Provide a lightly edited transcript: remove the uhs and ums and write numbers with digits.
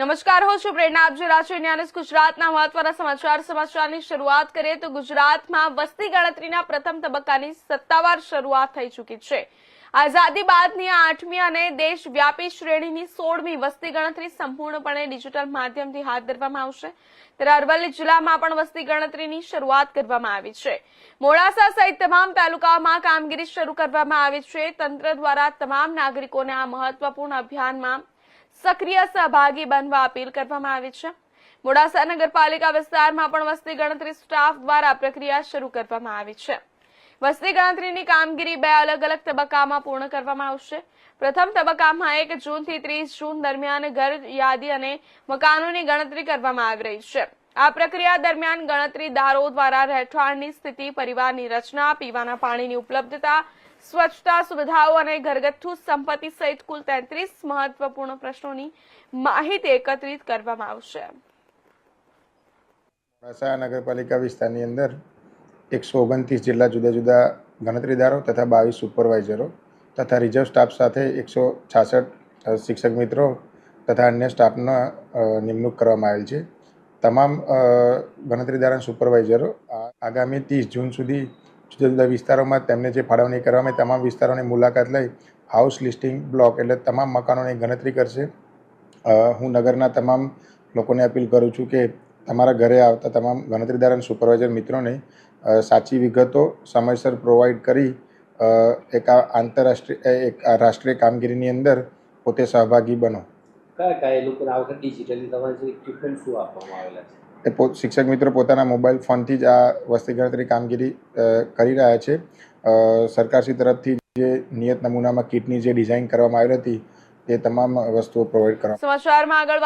નમસ્કાર, હું છું પ્રેરણા. આપ જોઈ રહ્યા છો ઇન્ડિયા ન્યૂઝ ગુજરાતના મહત્વના સમાચારની શરૂઆત કરીએ તો ગુજરાતમાં વસ્તી ગણતરીના પ્રથમ તબક્કાની સત્તાવાર શરૂઆત થઈ ચૂકી છે. આઝાદી બાદની 8મી અને દેશવ્યાપી શ્રેણીની 16મી વસ્તી ગણતરી સંપૂર્ણપણે ડિજિટલ માધ્યમથી હાથ ધરવામાં આવશે. ત્યારે અરવલ્લી જિલ્લામાં પણ વસ્તી ગણતરીની શરૂઆત કરવામાં આવી છે. મોડાસા સહિત તમામ તાલુકાઓમાં કામગીરી શરૂ કરવામાં આવી છે. તંત્ર દ્વારા તમામ નાગરિકોને આ મહત્વપૂર્ણ અભિયાનમાં સક્રિય સહભાગી બનવા અપીલ કરવામાં આવી છે. મોડાસા નગરપાલિકા વિસ્તારમાં પણ વસ્તી ગણતરી સ્ટાફ દ્વારા પ્રક્રિયા શરૂ કરવામાં આવી છે. વસ્તી ગણતરીની કામગીરી 2 અલગ અલગ તબક્કામાં પૂર્ણ કરવામાં આવશે. પ્રથમ તબક્કામાં 1 જૂનથી 30 જૂન દરમિયાન ઘર યાદી અને મકાનોની ગણતરી કરવામાં આવી રહી છે. આ પ્રક્રિયા દરમિયાન ગણતરીદારો દ્વારા રહેઠાણની સ્થિતિ, પરિવારની રચના, પીવાના પાણીની ઉપલબ્ધતા, સ્વચ્છતા સુવિધાઓ અને ઘરગથ્થુ સંપત્તિ સહિત કુલ 33 મહત્વપૂર્ણ પ્રશ્નોની માહિતી એકત્રિત કરવામાં આવશે. મોડાસા નગરપાલિકા વિસ્તારની અંદર 129 જેટલા જુદા જુદા ગણતરીદારો તથા 22 સુપરવાઇઝરો તથા રિઝર્વ સ્ટાફ સાથે 166 શિક્ષક મિત્રો તથા અન્ય સ્ટાફના નિમણૂક કરવામાં આવેલ છે. તમામ ગણતરીદાર અને સુપરવાઇઝરો આગામી 30 જૂન સુધી જુદા જુદા વિસ્તારોમાં તેમને જે ફાળવણી કરવામાં તમામ વિસ્તારોની મુલાકાત લઈ હાઉસ લિસ્ટિંગ બ્લોક એટલે તમામ મકાનોની ગણતરી કરશે. હું નગરના તમામ લોકોને અપીલ કરું છું કે તમારા ઘરે આવતા તમામ ગણતરીદાર અને સુપરવાઇઝર મિત્રોને સાચી વિગતો સમયસર પ્રોવાઈડ કરી એક આંતરરાષ્ટ્રીય એક રાષ્ટ્રીય કામગીરીની અંદર પોતે સહભાગી બનો. કયા લોકોને આ વખતે ડિજિટલી તમારે ઇક્વિપમેન્ટ શું આપવામાં આવેલા છે? શિક્ષક મિત્રો પોતાના મોબાઈલ ફોનથી જ આ વસ્તી ગણતરી કામગીરી કરી રહ્યા છે. સરકારશ્રી તરફથી જે નિયત નમૂનામાં કીટની જે ડિઝાઇન કરવામાં આવેલી હતી તે તમામ વસ્તુઓ પ્રોવાઈડ કરવામાં. સમાચારમાં આગળ